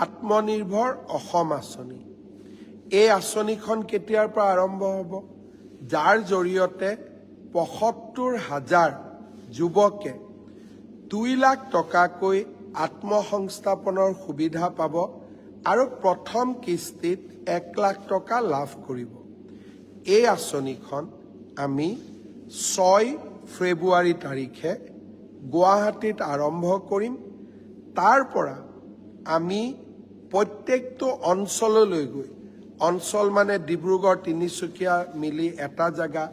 আত্মনিৰ্ভৰ অসম আঁচনি। এই আঁচনিখন কেতিয়াৰ পৰা আৰম্ভ হ'ব? যাৰ জৰিয়তে ৭৫,০০০ যুৱকে ২ লাখ টকাকৈ আত্মসংস্থাপনৰ সুবিধা পাব আৰু প্ৰথম কিস্তিত ১ লাখ টকা লাভ কৰিব। এই আঁচনিখন আমি ৬ ফেব্ৰুৱাৰী তাৰিখে গুৱাহাটীত আৰম্ভ কৰিম। তাৰ পৰা আমি প্ৰত্যেকটো অঞ্চললৈ গৈ, অঞ্চল মানে ডিব্ৰুগড় তিনিচুকীয়া মিলি এটা জেগা,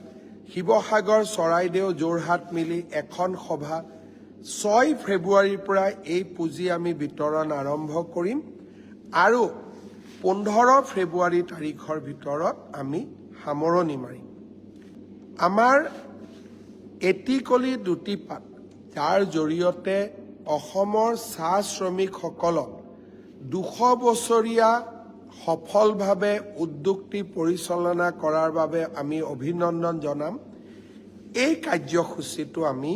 শিৱসাগৰ চৰাইদেউ যোৰহাট মিলি এখন সভা, ৬ ফেব্ৰুৱাৰীৰ পৰা এই পুঁজি আমি বিতৰণ আৰম্ভ কৰিম আৰু ১৫ ফেব্ৰুৱাৰী তাৰিখৰ ভিতৰত আমি সামৰণি মাৰিম। আমাৰ এটি দুটি পাত, যাৰ জৰিয়তে অসমৰ চাহ শ্ৰমিকসকলক ২০০ বছৰীয়া সফলভাৱে উদ্যোগটি পৰিচালনা কৰাৰ বাবে আমি অভিনন্দন জনাম। এই কাৰ্যসূচীটো আমি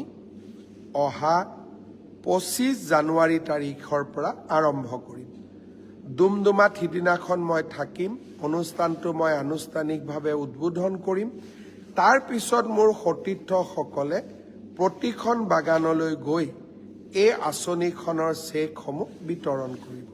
অহা ২৫ জানুৱাৰী তাৰিখৰ পৰা আৰম্ভ কৰিম। ডুমডুমাত সিদিনাখন মই থাকিম, অনুষ্ঠানটো মই আনুষ্ঠানিকভাৱে উদ্বোধন কৰিম। তাৰ পিছত মোৰ সতীৰ্থসকলে প্ৰতিখন বাগানলৈ গৈ এই আঁচনিখনৰ চেকসমূহ বিতৰণ কৰিব।